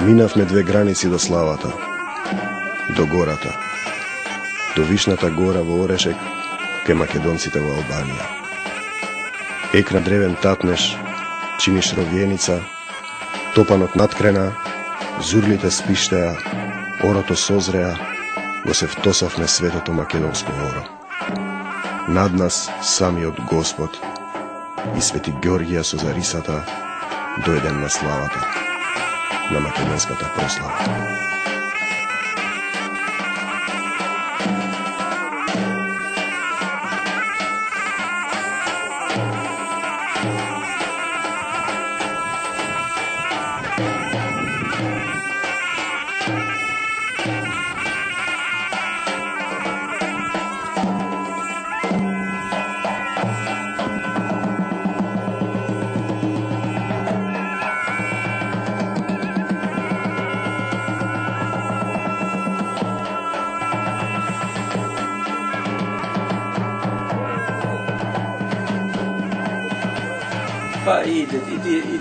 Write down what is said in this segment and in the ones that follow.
Минавме 2 граници до славата, до гората, до Вишната гора во Орешек, кај македонците во Албанија. Екна древен тапнеш, чиниш ровјеница, топанот надкрена, зурлите спиштеа, орото созреа, го се втосавме светото македонско оро. Над нас самиот Господ и Свети Георгија со зарисата дојден на славата, на македонската прослава. Па и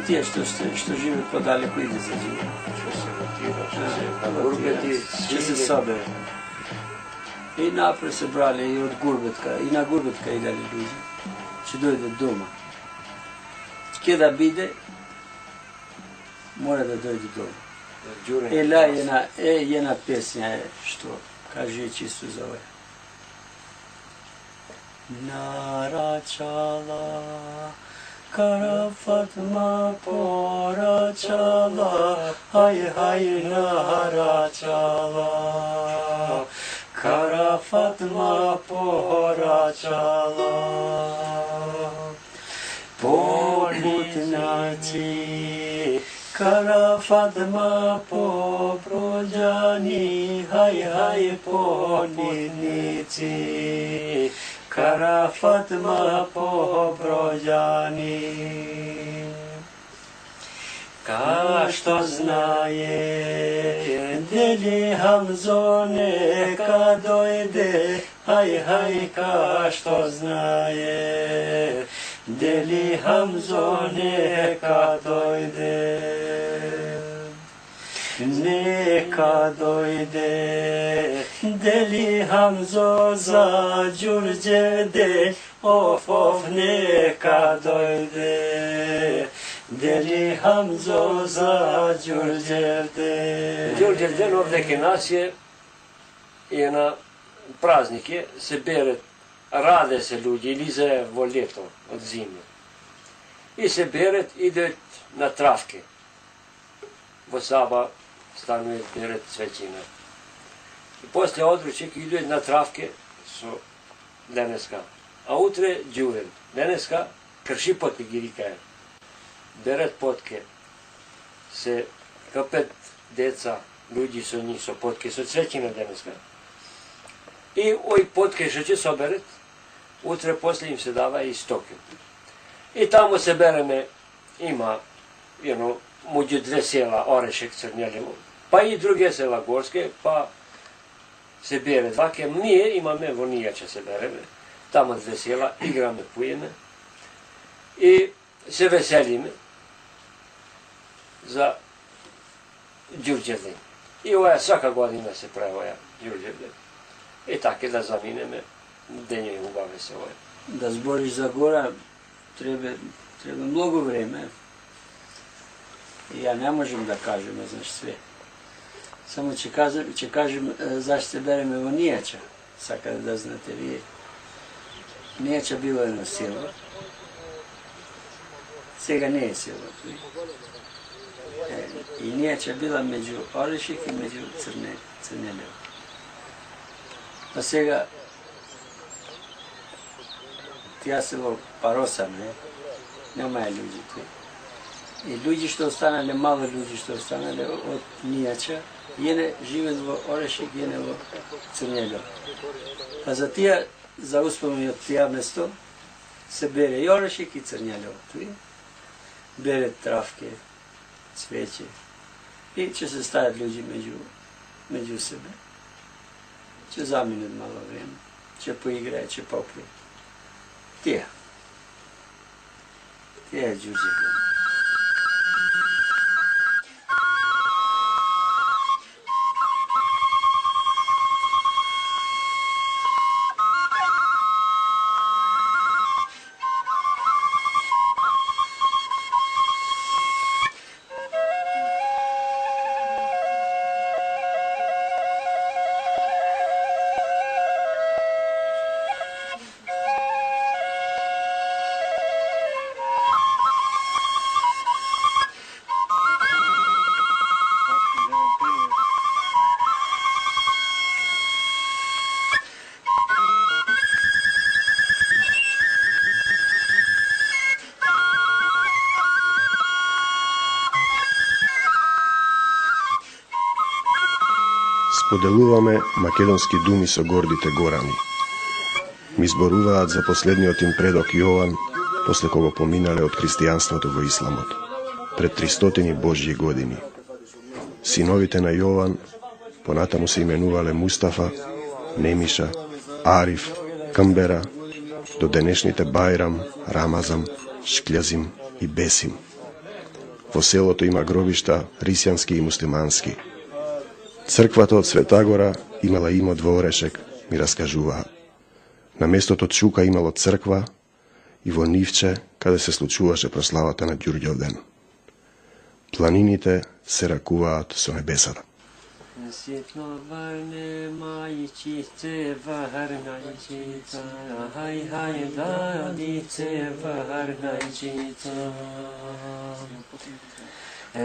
тие што живеат подалеку и да се живеат. Ќе се собере. И напред се брале и од гурбетка, и на гурбетка идали луѓе. Ќе дојдат дома. Ке да биде, мора да дојде дома. Една песня што каже чисто за ова. Нарачала Kara Fatma porachala, hay hay narachala. Kara Fatma porachala. Politnati, Kara Fatma poprojani, hay hay politniti. Kara Fatma pobrojani. Ka što znaje, deli Hamzo neka dojde, haj, ka što znaje, deli Hamzo neka dojde. Neka dojde, deli Hamzo za Đurđevde, of, neka dojde, deli Hamzo za Đurđevde. Đurđevden ovdje kod nas je na praznike, se bere, rade se ljudi, ilize vo ljeto od zime. I se bere, ide na travke. Vo Saba stanuje beret svećina. I poslije odruček idu na travke su deneska. A utre džuvel. Deneska krši potke girikaje. Beret potke. Se kapet deca, ljudi su njih su potke, su svećina deneska. I oj potke što će soberet, utre poslije im se dava i stoke. I tamo se bereme, ima među 2 sela, Orešek, Crnjeljevo, pa i druge sela gorske, pa se bere dvake. Nije, imame Vonijača se bereme, tamo 2 sela, igrame, pujeme i se veselime za Đurđevden. I svaka godina se pravi Đurđevden. I tako da zamineme, denje i ubave se ovo. Da zboriš za gora, treba mnogo vreme. Ja ne možem da kažem, ne znaš sve. Samo će kažem zašto se bereme Vonijača, sad kada da znate vi. Vonijača bilo jedno selo, сега не je selo tu. I Nijača bila među Orešik i među Crneljevo. Pa сега tija selo Parosa, nema ljudi tu. I ljudi što ostanale, malo ljudi što ostanale od Nijača, jene žive v Orešik, jene v Crneljevo. Pa za uspomenu od tija mesto se bere i Orešik i Crneljevo. Bere travke, cveće i će se stajati ljudi među sebe. Će zaminuti malo vrijeme, će poigrati, će popiti. Tija je Đurđevden. Споделуваме македонски думи со гордите горани. Ми зборуваат за последниот им предок Јован, после кого поминале од христијанството во исламот, пред 300 Божји години. Синовите на Јован понатаму се именувале Мустафа, Немиша, Ариф, Камбера, до денешните Бајрам, Рамазам, Шклјазим и Бесим. Во селото има гробишта христијански и муслимански. Црквата од Светагора имала имот во Орешек, ми раскажуваа. На местото Чука имало црква и во Нивче, каде се случуваше прославата на Ѓурѓовден. Планините се ракуваат со небесата. Ситно варне мајчице варнајчица, хај хај дадице варнајчица.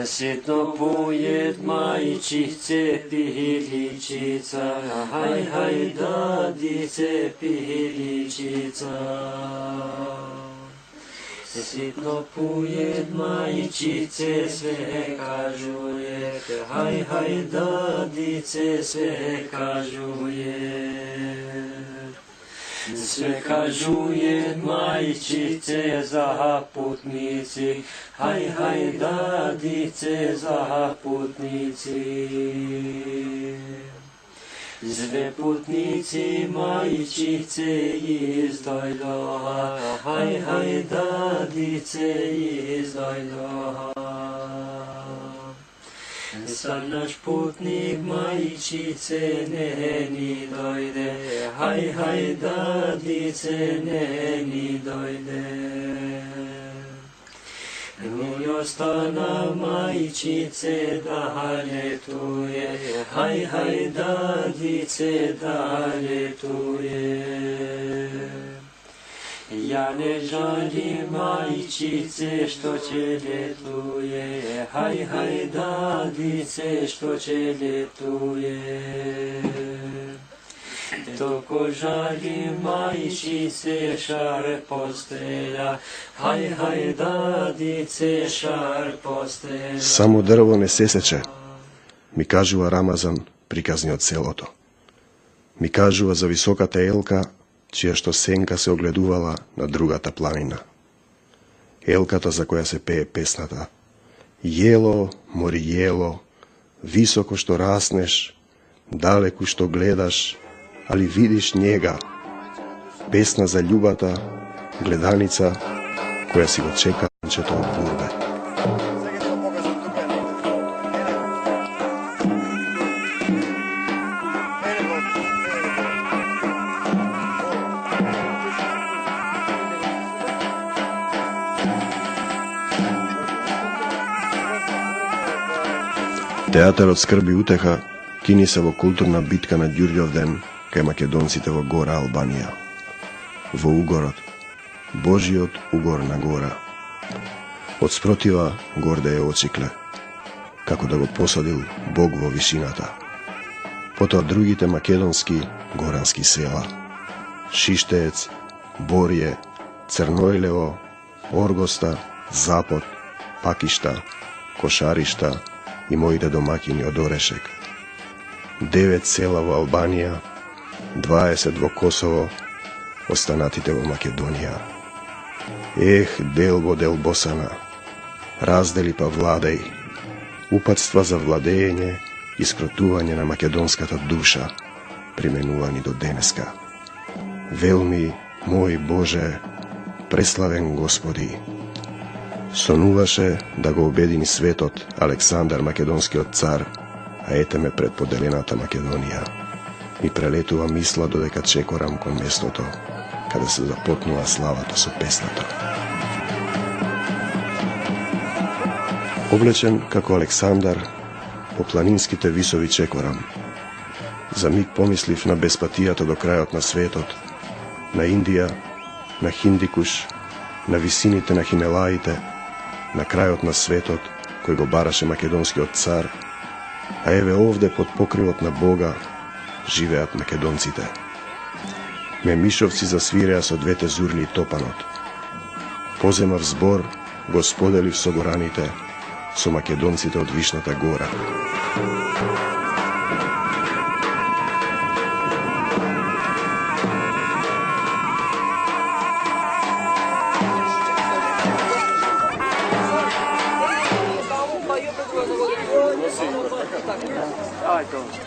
Ситно поет мајчице пиличица, хај хај дадице пиличица. Ситно поет мајчице све кажуе, хај хај дадице све кажуе. Све кажуе мајчице за путници, хај хај дадице за путници. Зве путници мајчице издојдоа, хај хај дадице издојдоа. Сад наш путник мајчице не ни дојде, хај хај дадице не ни дојде. Ни остана мајчице да летуе, хај хај дадице да летуе. Ја не жалим мајчице што ќе летуе, хај хај дадице што ќе летуе. Толку жалим мајчице шар постеля, хај хај дадице шар постеля. Само дрво не се сече, ми кажува Рамазан, приказни од селото. Ми кажува за високата елка, чија што сенка се огледувала на другата планина. Елката за која се пее песната. Јело, мори јело, високо што раснеш, далеку што гледаш, али видиш njega. Песна за љубата, гледаница, која си го чека чето од бурбе. Театарот скрби утеха кини се во културна битка на Ѓурѓовден кај македонците во Гора Албанија. Во угорот, Божиот угор на гора. Од спротива горде е очикле, како да го посадил Бог во вишината. Потоа другите македонски горански села: Шиштеец, Борје, Црноилево, Оргоста, Запад, Пакишта, Кошаришта и моите домакини од Орешек. 9 села во Албанија, 20 во Косово, останатите во Македонија. Делбо дел Босана, раздели па владеј, упатства за владење и скротување на македонската душа, применувани до денеска. Велми, мој Боже, преславен Господи, сонуваше да го обедини светот Александар македонскиот цар, а ете ме пред поделената Македонија. Ми прелетува мисла додека чекорам кон местото, каде се запотнува славата со песната. Облечен како Александар, по планинските висови чекорам. За миг помислив на безпатијата до крајот на светот, на Индија, на Хиндикуш, на висините на Химелаите, на крајот на светот, кој го бараше македонскиот цар, а еве овде под покривот на Бога живеат македонците. Мемишовци засвиреа со двете зурли топанот. Поземав збор, го споделив со гораните, со македонците од Вишната гора. Давайте.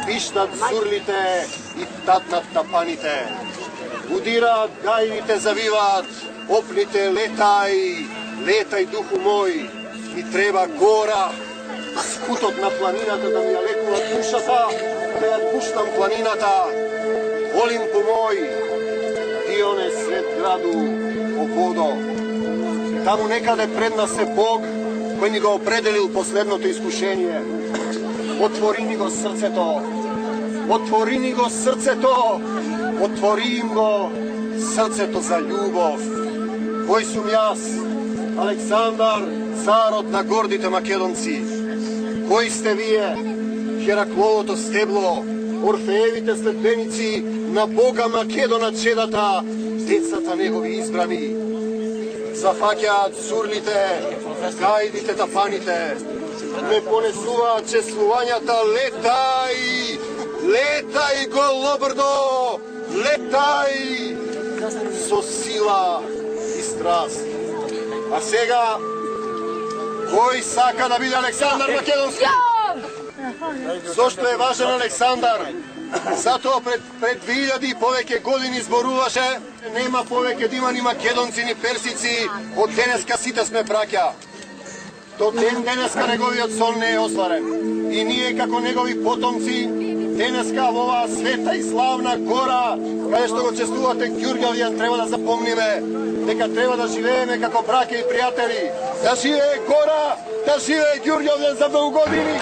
Вишнат сурлите и татнат тапаните. Удират, гајвите завиват, оплите летај, летај духу мој, ми треба гора, скутот на планината да ми ја лекува душата, да ја пуштам планината. Олимпу мој, Дионе свет граду, ободо. Таму некаде пред нас е Бог, кој ни го определил последното искушение. Отвори ни го срцето, отвори ни го срцето, отвори им го срцето за љубов. Кој сум јас? Александар, царот на гордите македонци. Кои сте вие? Херакловото стебло, Орфеевите следбеници на Бога Македона чедата, децата негови избрани. Зафаќаат сурлите, гајдите тапаните, ме понесуваат чествувањата, летај, летај голобрдо, летај со сила и страст. А сега, кој сака да биде Александар Македонски? Зошто е важен Александар? Затоа пред 2000 и повеќе години зборуваше, нема повеќе да има ни македонци, ни персици, од денеска сите сме браќа. До ден денеска неговиот сон не е остварен. И ние како негови потомци, денеска во оваа света и славна гора, каде што го чествувате Ѓурѓовјан, треба да запомниме дека треба да живееме како браќа и пријатели. Да живее гора, да живее Ѓурѓовјан за многу години.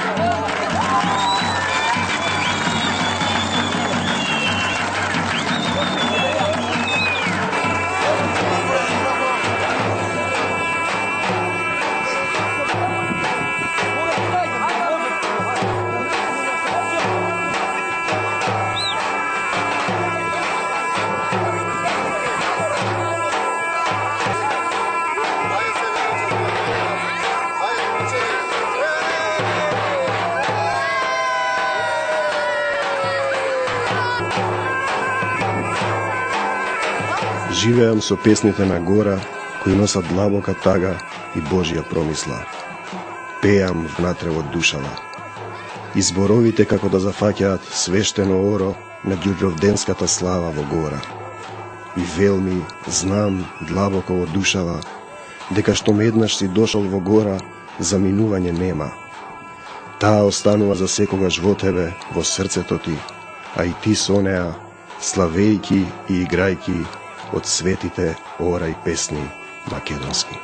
Живеам со песните на гора, кои носат длабока тага и Божја промисла. Пеам внатре од душава. И зборовите како да зафаќаат свештено оро на ѓурѓовденската слава во гора. И велми знам длабоко од душава, дека штом еднаш си дошол во гора, заминување нема. Таа останува за секогаш во тебе, во срцето ти, а и ти со неа, славејки и играјки од светите ора и песни македонски.